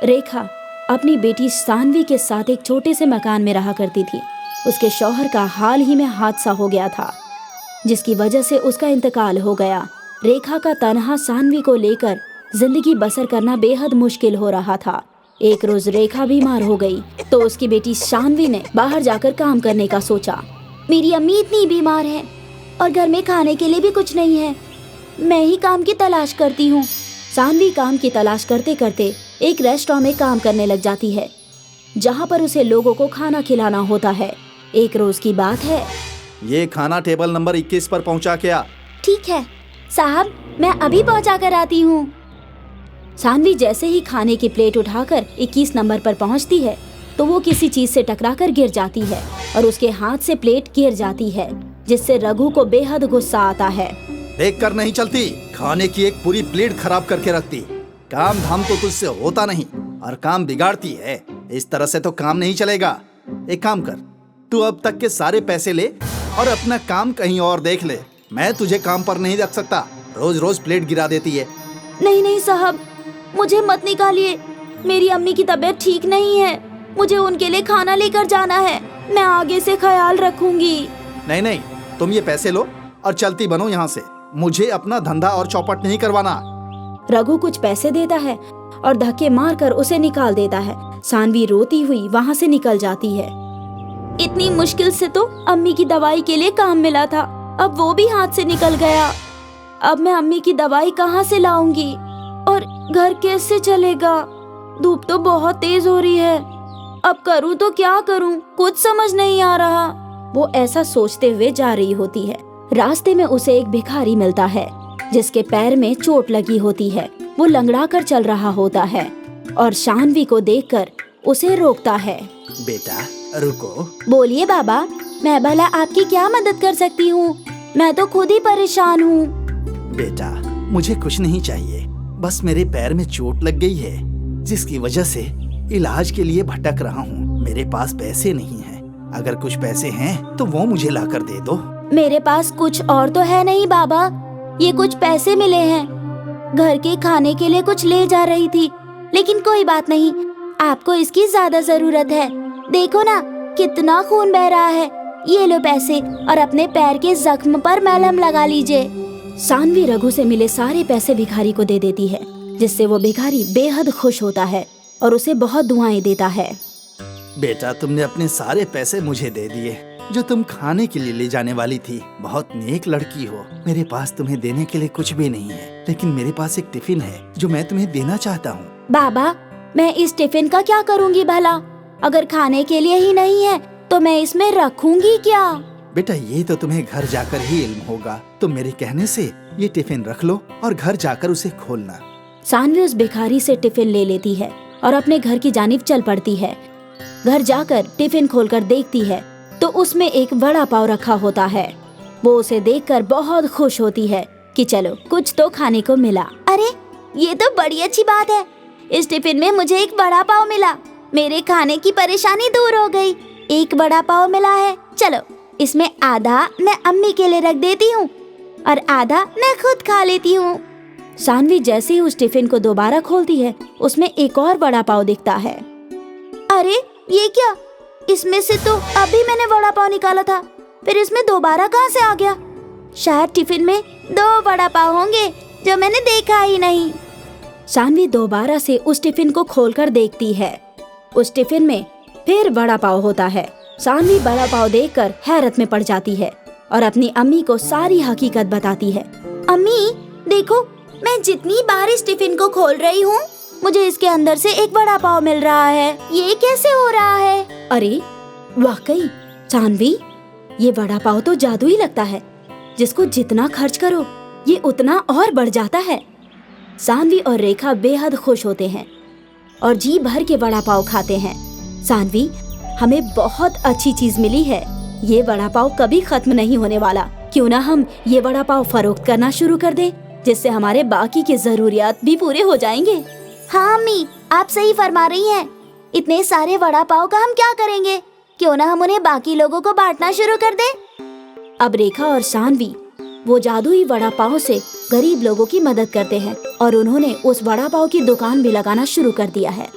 रेखा अपनी बेटी सानवी के साथ एक छोटे से मकान में रहा करती थी। उसके शौहर का हाल ही में हादसा हो गया था, जिसकी वजह से उसका इंतकाल हो गया। रेखा का तन्हा सानवी को लेकर जिंदगी बसर करना बेहद मुश्किल हो रहा था। एक रोज रेखा बीमार हो गई तो उसकी बेटी सानवी ने बाहर जाकर काम करने का सोचा। मेरी अम्मी इतनी बीमार है और घर में खाने के लिए भी कुछ नहीं है, मैं ही काम की तलाश करती हूँ। सानवी काम की तलाश करते करते एक रेस्टोरेंट में काम करने लग जाती है, जहाँ पर उसे लोगों को खाना खिलाना होता है। एक रोज की बात है। ये खाना टेबल नंबर 21 पर पहुँचा क्या? ठीक है साहब, मैं अभी पहुँचा कर आती हूँ। सानवी जैसे ही खाने की प्लेट उठाकर 21 नंबर पर पहुँचती है तो वो किसी चीज से टकराकर गिर जाती है और उसके हाथ से प्लेट गिर जाती है, जिससे रघु को बेहद गुस्सा आता है। देख कर नहीं चलती, खाने की एक पूरी प्लेट खराब करके रखती। काम धाम तो तुझसे होता नहीं और काम बिगाड़ती है। इस तरह से तो काम नहीं चलेगा। एक काम कर, तू अब तक के सारे पैसे ले और अपना काम कहीं और देख ले। मैं तुझे काम पर नहीं रख सकता, रोज रोज प्लेट गिरा देती है। नहीं नहीं साहब, मुझे मत निकालिए, मेरी अम्मी की तबीयत ठीक नहीं है, मुझे उनके लिए खाना लेकर जाना है, मैं आगे से ख्याल रखूंगी। नहीं नहीं, तुम ये पैसे लो और चलती बनो यहाँ से। मुझे अपना धंधा और चौपट नहीं करवाना। रघु कुछ पैसे देता है और धक्के मारकर उसे निकाल देता है। सानवी रोती हुई वहाँ से निकल जाती है। इतनी मुश्किल से तो अम्मी की दवाई के लिए काम मिला था, अब वो भी हाथ से निकल गया। अब मैं अम्मी की दवाई कहाँ से लाऊंगी और घर कैसे चलेगा? धूप तो बहुत तेज हो रही है, अब करूँ तो क्या करूँ, कुछ समझ नहीं आ रहा। वो ऐसा सोचते हुए जा रही होती है। रास्ते में उसे एक भिखारी मिलता है जिसके पैर में चोट लगी होती है। वो लंगड़ा कर चल रहा होता है और सानवी को देखकर उसे रोकता है। बेटा रुको। बोलिए बाबा, मैं भला आपकी क्या मदद कर सकती हूँ? मैं तो खुद ही परेशान हूँ। बेटा मुझे कुछ नहीं चाहिए, बस मेरे पैर में चोट लग गई है, जिसकी वजह से इलाज के लिए भटक रहा हूँ। मेरे पास पैसे नहीं हैं। अगर कुछ पैसे हैं तो वो मुझे लाकर दे दो। मेरे पास कुछ और तो है नहीं बाबा, ये कुछ पैसे मिले हैं, घर के खाने के लिए कुछ ले जा रही थी, लेकिन कोई बात नहीं, आपको इसकी ज्यादा जरूरत है। देखो ना कितना खून बह रहा है, ये लो पैसे और अपने पैर के जख्म पर मलहम लगा लीजिए। सानवी रघु से मिले सारे पैसे भिखारी को दे देती है, जिससे वो भिखारी बेहद खुश होता है और उसे बहुत दुआएं देता है। बेटा तुमने अपने सारे पैसे मुझे दे दिए जो तुम खाने के लिए ले जाने वाली थी। बहुत नेक लड़की हो। मेरे पास तुम्हें देने के लिए कुछ भी नहीं है, लेकिन मेरे पास एक टिफिन है जो मैं तुम्हें देना चाहता हूँ। बाबा मैं इस टिफिन का क्या करूँगी भला? अगर खाने के लिए ही नहीं है तो मैं इसमें रखूंगी क्या? बेटा ये तो तुम्हें घर जाकर ही इल्म होगा। तुम मेरे कहने से ये टिफिन रख लो और घर जाकर उसे खोलना। सानवी उस भिखारी से टिफिन ले लेती है और अपने घर की जानिब चल पड़ती है। घर जाकर टिफिन खोलकर देखती है तो उसमें एक वड़ा पाव रखा होता है। वो उसे देखकर बहुत खुश होती है कि चलो कुछ तो खाने को मिला। अरे ये तो बड़ी अच्छी बात है, इस टिफिन में मुझे एक वड़ा पाव मिला, मेरे खाने की परेशानी दूर हो गई। एक वड़ा पाव मिला है, चलो इसमें आधा मैं अम्मी के लिए रख देती हूँ और आधा मैं खुद खा लेती हूँ। सानवी जैसे ही उस टिफिन को दोबारा खोलती है उसमें एक और वड़ा पाव दिखता है। अरे ये क्या, इसमें से तो अभी मैंने वड़ा पाव निकाला था, फिर इसमें दोबारा कहाँ से आ गया? शायद टिफिन में 2 वड़ा पाव होंगे जो मैंने देखा ही नहीं। सानवी दोबारा से उस टिफिन को खोलकर देखती है। उस टिफिन में फिर वड़ा पाव होता है। सानवी वड़ा पाव देखकर हैरत में पड़ जाती है और अपनी अम्मी को सारी हकीकत बताती है। अम्मी देखो, मैं जितनी बार इस टिफिन को खोल रही हूँ मुझे इसके अंदर से एक वड़ा पाव मिल रहा है, ये कैसे हो रहा है? अरे वाकई सानवी, ये वड़ा पाव तो जादू ही लगता है, जिसको जितना खर्च करो ये उतना और बढ़ जाता है। सानवी और रेखा बेहद खुश होते हैं और जी भर के वड़ा पाव खाते हैं। सानवी, हमें बहुत अच्छी चीज मिली है, ये वड़ा पाव कभी खत्म नहीं होने वाला। क्यों ना हम ये वड़ा पाव फरोख्त करना शुरू कर दें, जिससे हमारे बाकी के जरूरियात भी पूरे हो जाएंगे। हाँ अम्मी, आप सही फरमा रही हैं। इतने सारे वड़ा पाव का हम क्या करेंगे? क्यों ना हम उन्हें बाकी लोगों को बांटना शुरू कर दें। अब रेखा और सानवी वो जादुई वड़ा पाव से गरीब लोगों की मदद करते हैं और उन्होंने उस वड़ा पाव की दुकान भी लगाना शुरू कर दिया है।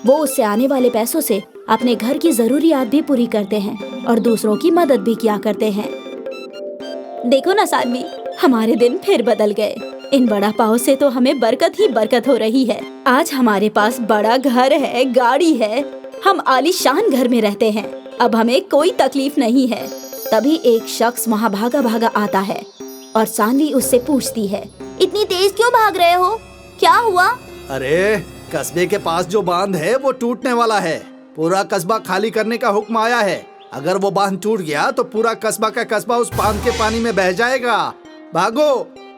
वो उससे आने वाले पैसों से अपने घर की जरूरियात भी पूरी करते हैं और दूसरों की मदद भी किया करते हैं। देखो ना सानवी, हमारे दिन फिर बदल गए। इन वड़ा पाव से तो हमें बरकत ही बरकत हो रही है। आज हमारे पास बड़ा घर है, गाड़ी है, हम आलीशान घर में रहते हैं। अब हमें कोई तकलीफ नहीं है। तभी एक शख्स वहाँ भागा भागा आता है और सानवी उससे पूछती है, इतनी तेज क्यों भाग रहे हो? क्या हुआ? अरे कस्बे के पास जो बांध है वो टूटने वाला है। पूरा कस्बा खाली करने का हुक्म आया है। अगर वो बांध टूट गया तो पूरा कस्बा का कस्बा उस बांध के पानी में बह जाएगा। भागो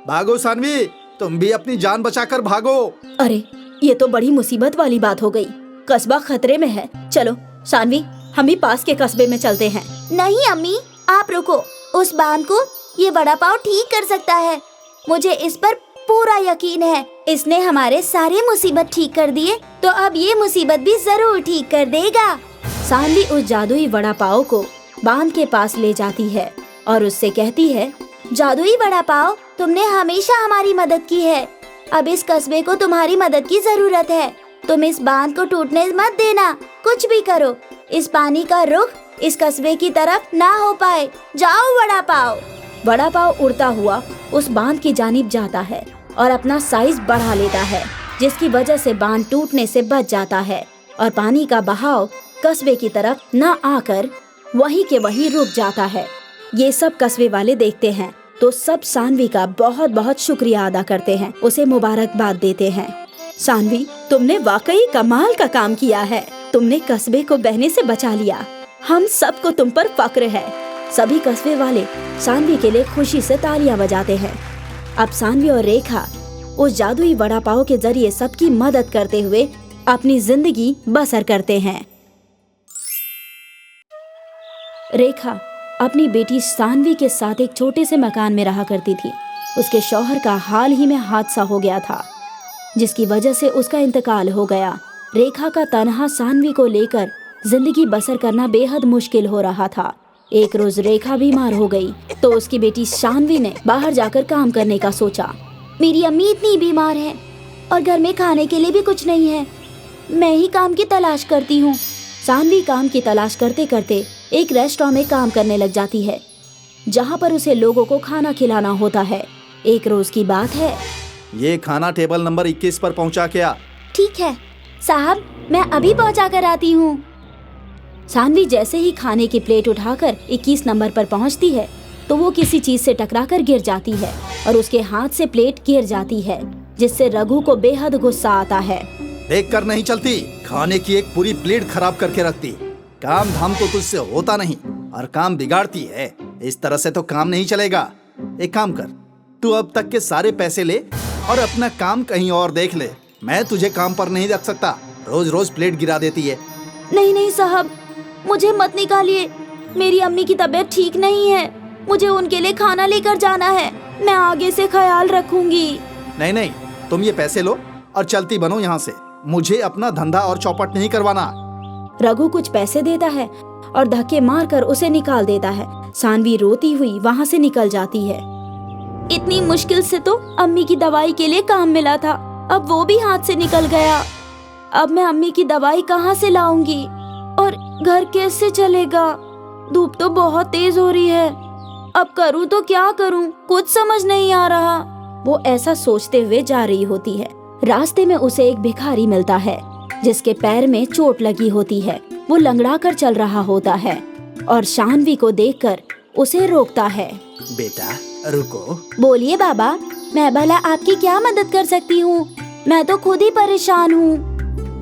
भागो सानवी, तुम भी अपनी जान बचाकर भागो। अरे ये तो बड़ी मुसीबत वाली बात हो गई। कस्बा खतरे में है। चलो सानवी, हम भी पास के कस्बे में चलते हैं। नहीं अम्मी, आप रुको। उस बांध को ये वड़ा पाव ठीक कर सकता है। मुझे इस पर पूरा यकीन है। इसने हमारे सारे मुसीबत ठीक कर दिए, तो अब ये मुसीबत भी जरूर ठीक कर देगा। सानवी उस जादुई वड़ा पाव को बांध के पास ले जाती है और उससे कहती है, जादुई वड़ा पाव, तुमने हमेशा हमारी मदद की है। अब इस कस्बे को तुम्हारी मदद की जरूरत है। तुम इस बांध को टूटने मत देना। कुछ भी करो, इस पानी का रुख इस कस्बे की तरफ ना हो पाए। जाओ वड़ा पाव। वड़ा पाव उड़ता हुआ उस बांध की जानिब जाता है और अपना साइज बढ़ा लेता है, जिसकी वजह से बांध टूटने से बच जाता है और पानी का बहाव कस्बे की तरफ न आकर वहीं के वहीं रुक जाता है। ये सब कस्बे वाले देखते हैं तो सब सानवी का बहुत बहुत शुक्रिया अदा करते हैं, उसे मुबारकबाद देते हैं। सानवी, तुमने वाकई कमाल का काम किया है। तुमने कस्बे को बहने से बचा लिया। हम सबको तुम पर फक्र है। सभी कस्बे वाले सानवी के लिए खुशी से तालियां बजाते हैं। अब सानवी और रेखा उस जादुई वड़ा पाव के जरिए सबकी मदद करते हुए अपनी जिंदगी बसर करते हैं। रेखा अपनी बेटी सानवी के साथ एक छोटे से मकान में रहा करती थी। उसके शौहर का हाल ही में हादसा हो गया था, जिसकी वजह से उसका इंतकाल हो गया। रेखा का तन्हा सानवी को लेकर जिंदगी बसर करना बेहद मुश्किल हो रहा था। एक रोज रेखा बीमार हो गई तो उसकी बेटी सानवी ने बाहर जाकर काम करने का सोचा। मेरी अम्मी इतनी बीमार है और घर में खाने के लिए भी कुछ नहीं है। मैं ही काम की तलाश करती हूँ। सानवी काम की तलाश करते करते एक रेस्टोरेंट में काम करने लग जाती है, जहाँ पर उसे लोगों को खाना खिलाना होता है। एक रोज की बात है। ये खाना टेबल नंबर 21 पर पहुँचा के आ। ठीक है साहब, मैं अभी पहुँचा कर आती हूँ। सानवी जैसे ही खाने की प्लेट उठाकर 21 नंबर पर पहुँचती है तो वो किसी चीज से टकराकर गिर जाती है और उसके हाथ से प्लेट गिर जाती है, जिससे रघु को बेहद गुस्सा आता है। देख कर नहीं चलती, खाने की एक पूरी प्लेट खराब करके रखती। काम धाम तो तुझसे होता नहीं और काम बिगाड़ती है। इस तरह से तो काम नहीं चलेगा। एक काम कर, तू अब तक के सारे पैसे ले और अपना काम कहीं और देख ले। मैं तुझे काम पर नहीं रख सकता। रोज रोज प्लेट गिरा देती है। नहीं नहीं साहब, मुझे मत निकालिए। मेरी अम्मी की तबीयत ठीक नहीं है। मुझे उनके लिए खाना लेकर जाना है। मैं आगे से ख्याल रखूंगी। नहीं नहीं, तुम ये पैसे लो और चलती बनो यहाँ से। मुझे अपना धंधा और चौपट नहीं करवाना। रघु कुछ पैसे देता है और धक्के मारकर उसे निकाल देता है। सानवी रोती हुई वहाँ से निकल जाती है। इतनी मुश्किल से तो अम्मी की दवाई के लिए काम मिला था, अब वो भी हाथ से निकल गया। अब मैं अम्मी की दवाई कहाँ से लाऊंगी और घर कैसे चलेगा? धूप तो बहुत तेज हो रही है। अब करूँ तो क्या करूँ, कुछ समझ नहीं आ रहा। वो ऐसा सोचते हुए जा रही होती है। रास्ते में उसे एक भिखारी मिलता है, जिसके पैर में चोट लगी होती है। वो लंगड़ा कर चल रहा होता है और सानवी को देखकर उसे रोकता है। बेटा रुको। बोलिए बाबा, मैं भला आपकी क्या मदद कर सकती हूँ? मैं तो खुद ही परेशान हूँ।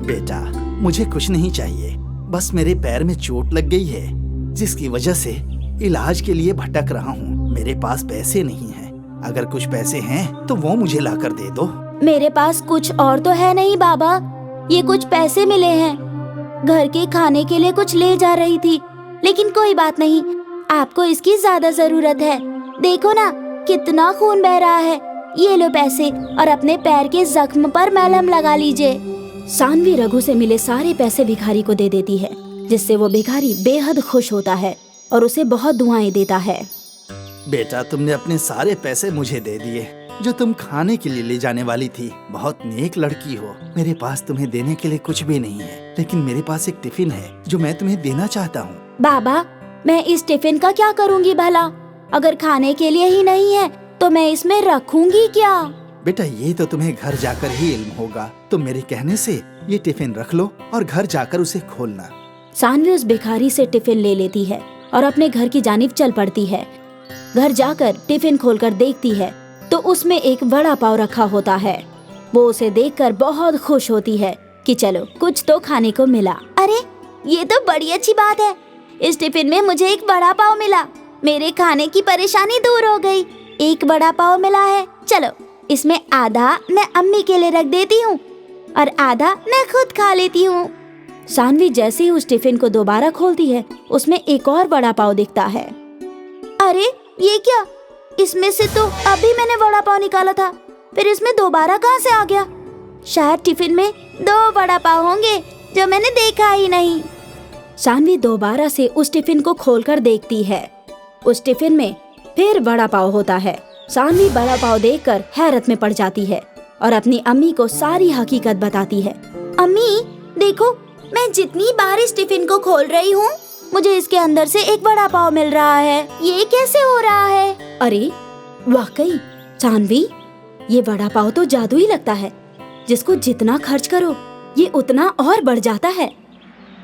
बेटा मुझे कुछ नहीं चाहिए, बस मेरे पैर में चोट लग गई है, जिसकी वजह से इलाज के लिए भटक रहा हूँ। मेरे पास पैसे नहीं हैं। अगर कुछ पैसे हैं तो वो मुझे लाकर दे दो। मेरे पास कुछ और तो है नहीं बाबा, ये कुछ पैसे मिले हैं। घर के खाने के लिए कुछ ले जा रही थी, लेकिन कोई बात नहीं, आपको इसकी ज्यादा जरूरत है। देखो ना कितना खून बह रहा है। ये लो पैसे और अपने पैर के जख्म पर मलहम लगा लीजिए। सानवी रघु से मिले सारे पैसे भिखारी को दे देती है, जिससे वो भिखारी बेहद खुश होता है और उसे बहुत दुआएं देता है। बेटा तुमने अपने सारे पैसे मुझे दे दिए, जो तुम खाने के लिए ले जाने वाली थी। बहुत नेक लड़की हो। मेरे पास तुम्हें देने के लिए कुछ भी नहीं है, लेकिन मेरे पास एक टिफिन है जो मैं तुम्हें देना चाहता हूँ। बाबा, मैं इस टिफिन का क्या करूँगी भला? अगर खाने के लिए ही नहीं है तो मैं इसमें रखूंगी क्या? बेटा, ये तो तुम्हें घर जाकर ही इल्म होगा। तुम मेरे कहने से ये टिफिन रख लो और घर जाकर उसे खोलना। सानवी उस भिखारी से टिफिन ले लेती है और अपने घर की जानिब चल पड़ती है। घर जाकर टिफिन खोलकर देखती है तो उसमें एक वड़ा पाव रखा होता है। वो उसे देखकर बहुत खुश होती है कि चलो कुछ तो खाने को मिला। अरे, ये तो बड़ी अच्छी बात है। इस टिफिन में मुझे एक वड़ा पाव मिला। मेरे खाने की परेशानी दूर हो गई। एक वड़ा पाव मिला है। चलो, इसमें आधा मैं अम्मी के लिए रख देती हूँ और आधा मैं खुद खा लेती हूँ। सानवी जैसे ही उस टिफिन को दोबारा खोलती है, उसमें एक और वड़ा पाव दिखता है। अरे, ये क्या? इसमें से तो अभी मैंने वड़ा पाव निकाला था, फिर इसमें दोबारा कहाँ से आ गया? शायद टिफिन में 2 वड़ा पाव होंगे जो मैंने देखा ही नहीं। सानवी दोबारा से उस टिफिन को खोलकर देखती है। उस टिफिन में फिर वड़ा पाव होता है। सानवी वड़ा पाव देखकर हैरत में पड़ जाती है और अपनी अम्मी को सारी हकीकत बताती है। अम्मी, देखो, मैं जितनी बार इस टिफिन को खोल रही हूँ, मुझे इसके अंदर से एक वड़ा पाव मिल रहा है। ये कैसे हो रहा है? अरे वाकई सानवी, ये वड़ा पाव तो जादू ही लगता है। जिसको जितना खर्च करो ये उतना और बढ़ जाता है।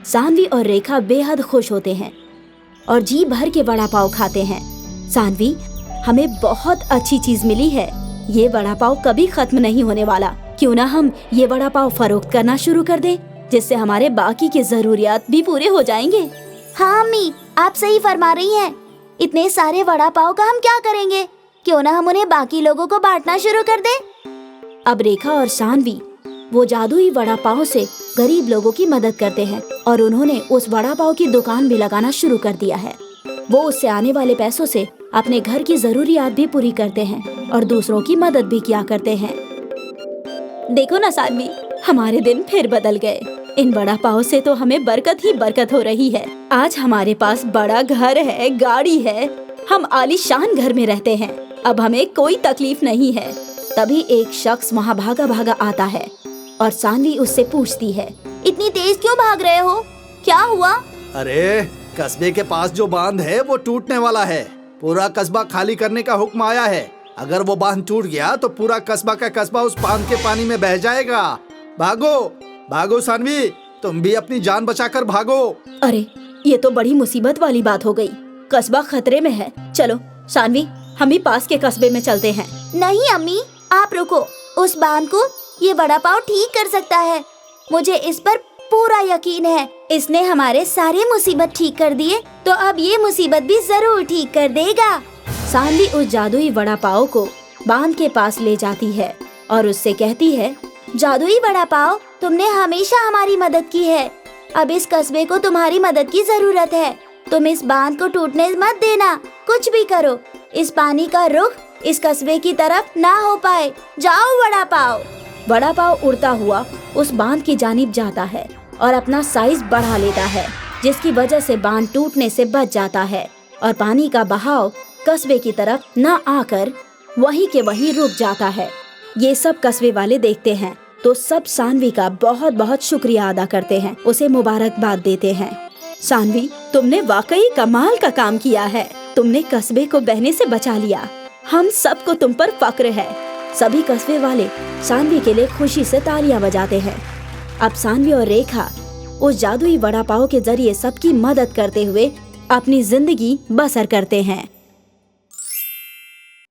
सानवी और रेखा बेहद खुश होते हैं और जी भर के वड़ा पाव खाते हैं। सानवी, हमें बहुत अच्छी चीज मिली है। ये वड़ा पाव कभी खत्म नहीं होने वाला। क्यों ना हम ये वड़ा पाव फरोख्त करना शुरू कर दें, जिससे हमारे बाकी के जरूरियात भी पूरे हो जाएंगे। हाँ अम्मी, आप सही फरमा रही हैं। इतने सारे वड़ा पाव का हम क्या करेंगे? क्यों ना हम उन्हें बाकी लोगों को बांटना शुरू कर दें। अब रेखा और सानवी वो जादुई वड़ा पाव से गरीब लोगों की मदद करते हैं और उन्होंने उस वड़ा पाव की दुकान भी लगाना शुरू कर दिया है। वो उससे आने वाले पैसों से अपने घर की जरूरियात भी पूरी करते हैं और दूसरों की मदद भी किया करते हैं। देखो ना सानवी, हमारे दिन फिर बदल गए। इन वड़ा पाव से तो हमें बरकत ही बरकत हो रही है। आज हमारे पास बड़ा घर है, गाड़ी है, हम आलीशान घर में रहते हैं। अब हमें कोई तकलीफ नहीं है। तभी एक शख्स वहाँ भागा भागा आता है और सानवी उससे पूछती है, इतनी तेज क्यों भाग रहे हो? क्या हुआ? अरे, कस्बे के पास जो बांध है वो टूटने वाला है। पूरा कस्बा खाली करने का हुक्म आया है। अगर वो बांध टूट गया तो पूरा कस्बा का कस्बा उस बांध के पानी में बह जाएगा। भागो भागो सानवी, तुम भी अपनी जान बचाकर भागो। अरे, ये तो बड़ी मुसीबत वाली बात हो गई। कस्बा खतरे में है। चलो सानवी, हम ही पास के कस्बे में चलते हैं। नहीं अम्मी, आप रुको। उस बांध को ये वड़ा पाव ठीक कर सकता है। मुझे इस पर पूरा यकीन है। इसने हमारे सारे मुसीबत ठीक कर दिए, तो अब ये मुसीबत भी जरूर ठीक कर देगा। सानवी उस जादुई वड़ा पाव को बांध के पास ले जाती है और उससे कहती है, जादुई वड़ा पाव, तुमने हमेशा हमारी मदद की है। अब इस कस्बे को तुम्हारी मदद की जरूरत है। तुम इस बांध को टूटने मत देना। कुछ भी करो, इस पानी का रुख इस कस्बे की तरफ ना हो पाए। जाओ वड़ा पाव। वड़ा पाव उड़ता हुआ उस बांध की जानिब जाता है और अपना साइज बढ़ा लेता है, जिसकी वजह से बांध टूटने से बच जाता है और पानी का बहाव कस्बे की तरफ न आकर वहीं के वहीं रुक जाता है। ये सब कस्बे वाले देखते हैं तो सब सानवी का बहुत बहुत शुक्रिया अदा करते हैं, उसे मुबारकबाद देते हैं। सानवी, तुमने वाकई कमाल का काम किया है। तुमने कस्बे को बहने से बचा लिया। हम सबको तुम पर फक्र है। सभी कस्बे वाले सानवी के लिए खुशी से तालियां बजाते हैं। अब सानवी और रेखा उस जादुई वड़ा पाव के जरिए सबकी मदद करते हुए अपनी जिंदगी बसर करते हैं।